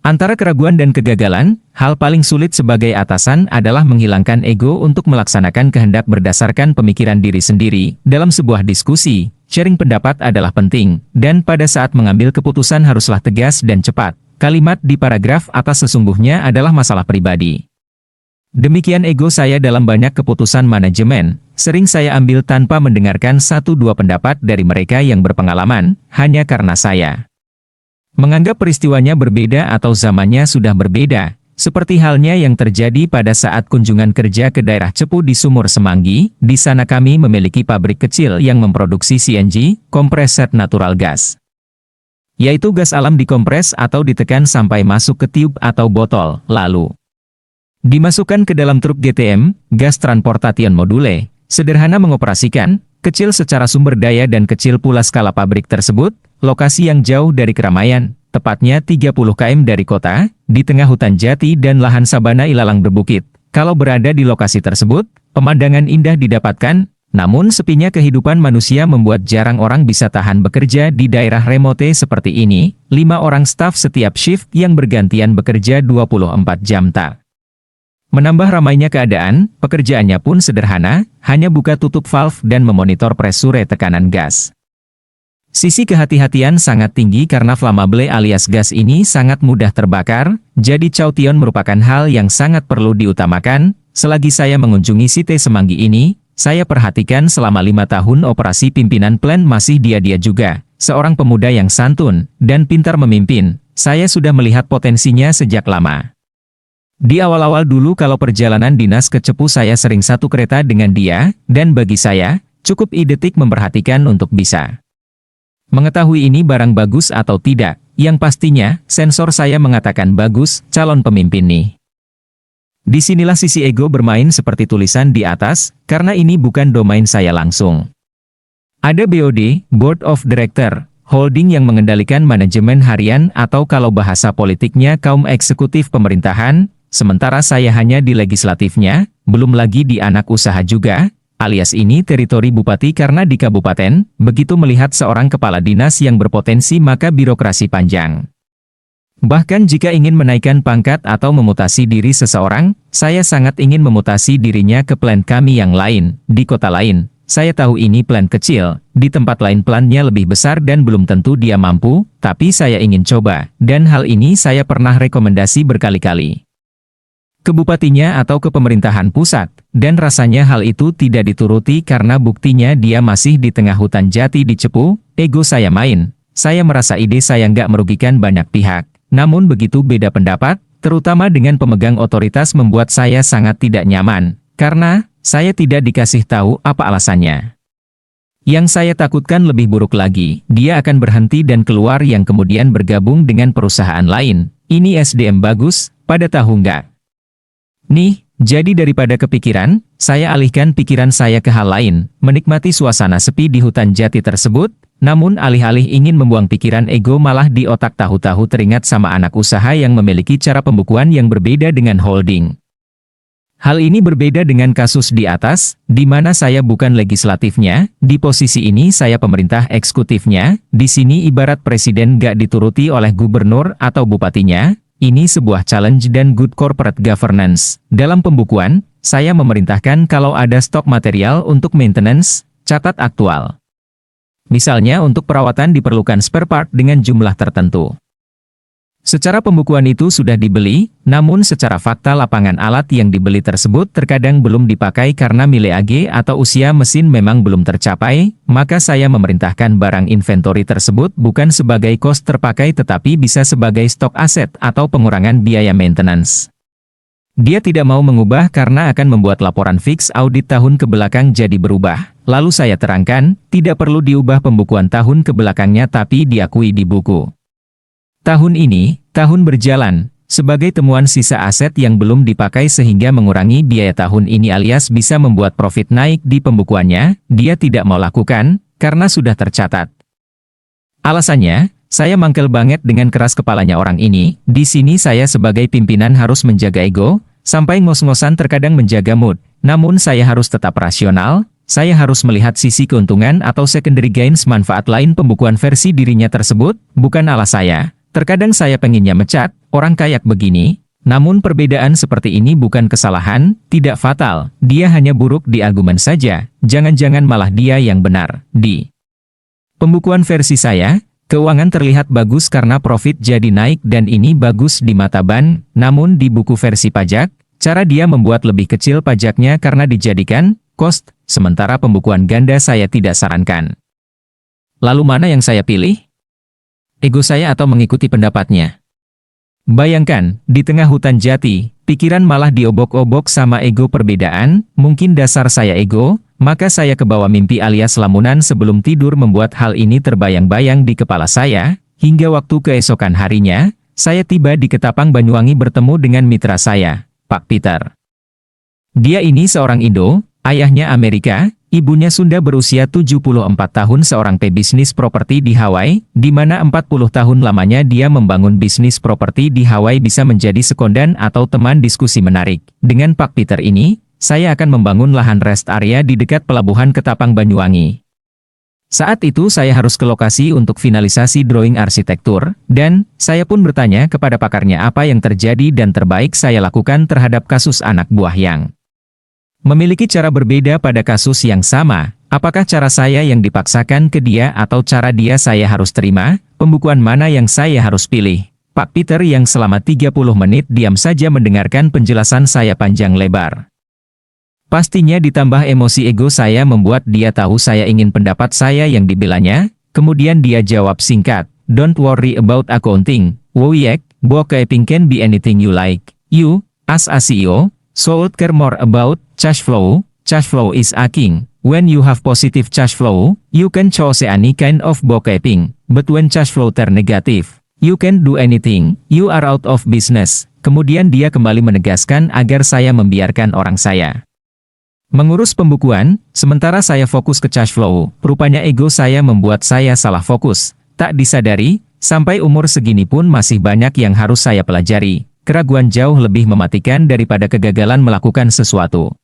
Antara keraguan dan kegagalan, hal paling sulit sebagai atasan adalah menghilangkan ego untuk melaksanakan kehendak berdasarkan pemikiran diri sendiri. Dalam sebuah diskusi, sharing pendapat adalah penting, dan pada saat mengambil keputusan haruslah tegas dan cepat. Kalimat di paragraf atas sesungguhnya adalah masalah pribadi. Demikian ego saya dalam banyak keputusan manajemen, sering saya ambil tanpa mendengarkan satu dua pendapat dari mereka yang berpengalaman, hanya karena saya menganggap peristiwanya berbeda atau zamannya sudah berbeda, seperti halnya yang terjadi pada saat kunjungan kerja ke daerah Cepu di Sumur Semanggi. Di sana kami memiliki pabrik kecil yang memproduksi CNG, compressed natural gas, yaitu gas alam dikompres atau ditekan sampai masuk ke tiub atau botol, lalu dimasukkan ke dalam truk GTM, gas transportation module. Sederhana mengoperasikan, kecil secara sumber daya dan kecil pula skala pabrik tersebut. Lokasi yang jauh dari keramaian, tepatnya 30 km dari kota, di tengah hutan jati dan lahan sabana ilalang berbukit. Kalau berada di lokasi tersebut, pemandangan indah didapatkan, namun sepinya kehidupan manusia membuat jarang orang bisa tahan bekerja di daerah remote seperti ini. 5 orang staf setiap shift yang bergantian bekerja 24 jam tak menambah ramainya keadaan. Pekerjaannya pun sederhana, hanya buka tutup valve dan memonitor presure tekanan gas. Sisi kehati-hatian sangat tinggi karena flammable alias gas ini sangat mudah terbakar, jadi caution merupakan hal yang sangat perlu diutamakan. Selagi saya mengunjungi site Semanggi ini, saya perhatikan selama 5 tahun operasi pimpinan plant masih dia juga, seorang pemuda yang santun dan pintar memimpin. Saya sudah melihat potensinya sejak lama. Di awal-awal dulu kalau perjalanan dinas ke Cepu saya sering satu kereta dengan dia, dan bagi saya, cukup identik memperhatikan untuk bisa mengetahui ini barang bagus atau tidak. Yang pastinya, sensor saya mengatakan bagus, calon pemimpin nih. Disinilah sisi ego bermain seperti tulisan di atas, karena ini bukan domain saya langsung. Ada BOD, Board of Director, holding yang mengendalikan manajemen harian atau kalau bahasa politiknya kaum eksekutif pemerintahan, sementara saya hanya di legislatifnya, belum lagi di anak usaha juga. Alias ini teritori bupati karena di kabupaten, begitu melihat seorang kepala dinas yang berpotensi maka birokrasi panjang. Bahkan jika ingin menaikkan pangkat atau memutasi diri seseorang, saya sangat ingin memutasi dirinya ke plan kami yang lain, di kota lain. Saya tahu ini plan kecil, di tempat lain plannya lebih besar dan belum tentu dia mampu, tapi saya ingin coba, dan hal ini saya pernah rekomendasi berkali-kali ke bupatinya atau ke pemerintahan pusat, dan rasanya hal itu tidak dituruti karena buktinya dia masih di tengah hutan jati di Cepu. Ego saya main, saya merasa ide saya nggak merugikan banyak pihak, namun begitu beda pendapat, terutama dengan pemegang otoritas membuat saya sangat tidak nyaman, karena saya tidak dikasih tahu apa alasannya. Yang saya takutkan lebih buruk lagi, dia akan berhenti dan keluar yang kemudian bergabung dengan perusahaan lain. Ini SDM bagus, pada tahu nggak? Nih, jadi daripada kepikiran, saya alihkan pikiran saya ke hal lain, menikmati suasana sepi di hutan jati tersebut, namun alih-alih ingin membuang pikiran ego malah di otak tahu-tahu teringat sama anak usaha yang memiliki cara pembukuan yang berbeda dengan holding. Hal ini berbeda dengan kasus di atas, di mana saya bukan legislatifnya, di posisi ini saya pemerintah eksekutifnya, di sini ibarat presiden gak dituruti oleh gubernur atau bupatinya. Ini sebuah challenge dan good corporate governance. Dalam pembukuan, saya memerintahkan kalau ada stok material untuk maintenance, catat aktual. Misalnya untuk perawatan diperlukan spare part dengan jumlah tertentu. Secara pembukuan itu sudah dibeli, namun secara fakta lapangan alat yang dibeli tersebut terkadang belum dipakai karena nilai AG atau usia mesin memang belum tercapai, maka saya memerintahkan barang inventory tersebut bukan sebagai kos terpakai tetapi bisa sebagai stok aset atau pengurangan biaya maintenance. Dia tidak mau mengubah karena akan membuat laporan fix audit tahun kebelakang jadi berubah. Lalu saya terangkan, tidak perlu diubah pembukuan tahun kebelakangnya tapi diakui di buku tahun ini, tahun berjalan, sebagai temuan sisa aset yang belum dipakai sehingga mengurangi biaya tahun ini alias bisa membuat profit naik di pembukuannya, dia tidak mau lakukan, karena sudah tercatat. Alasannya, saya mangkel banget dengan keras kepalanya orang ini, di sini saya sebagai pimpinan harus menjaga ego, sampai ngos-ngosan terkadang menjaga mood, namun saya harus tetap rasional, saya harus melihat sisi keuntungan atau secondary gains manfaat lain pembukuan versi dirinya tersebut, bukan ala saya. Terkadang saya pengennya mecat orang kayak begini, namun perbedaan seperti ini bukan kesalahan, tidak fatal, dia hanya buruk di argumen saja, jangan-jangan malah dia yang benar. Di pembukuan versi saya, keuangan terlihat bagus karena profit jadi naik dan ini bagus di mata ban, namun di buku versi pajak, cara dia membuat lebih kecil pajaknya karena dijadikan cost, sementara pembukuan ganda saya tidak sarankan. Lalu mana yang saya pilih? Ego saya atau mengikuti pendapatnya? Bayangkan, di tengah hutan jati, pikiran malah diobok-obok sama ego perbedaan, mungkin dasar saya ego, maka saya kebawa mimpi alias lamunan sebelum tidur membuat hal ini terbayang-bayang di kepala saya, hingga waktu keesokan harinya, saya tiba di Ketapang Banyuwangi bertemu dengan mitra saya, Pak Peter. Dia ini seorang Indo, ayahnya Amerika, ibunya Sunda berusia 74 tahun seorang pebisnis properti di Hawaii, di mana 40 tahun lamanya dia membangun bisnis properti di Hawaii bisa menjadi sekondan atau teman diskusi menarik. Dengan Pak Peter ini, saya akan membangun lahan rest area di dekat pelabuhan Ketapang Banyuwangi. Saat itu saya harus ke lokasi untuk finalisasi drawing arsitektur, dan saya pun bertanya kepada pakarnya apa yang terjadi dan terbaik saya lakukan terhadap kasus anak buah yang memiliki cara berbeda pada kasus yang sama. Apakah cara saya yang dipaksakan ke dia atau cara dia saya harus terima? Pembukuan mana yang saya harus pilih? Pak Peter yang selama 30 menit diam saja mendengarkan penjelasan saya panjang lebar. Pastinya ditambah emosi ego saya membuat dia tahu saya ingin pendapat saya yang dibelanya. Kemudian dia jawab singkat, "Don't worry about accounting, Woyek, bookkeeping can be anything you like. You, as a CEO, should care more about cash flow. Cash flow is a king. When you have positive cash flow, you can choose any kind of bookkeeping. But when cash flow turn negative, you can do anything. You are out of business." Kemudian dia kembali menegaskan agar saya membiarkan orang saya mengurus pembukuan, sementara saya fokus ke cash flow. Rupanya ego saya membuat saya salah fokus. Tak disadari, sampai umur segini pun masih banyak yang harus saya pelajari. Keraguan jauh lebih mematikan daripada kegagalan melakukan sesuatu.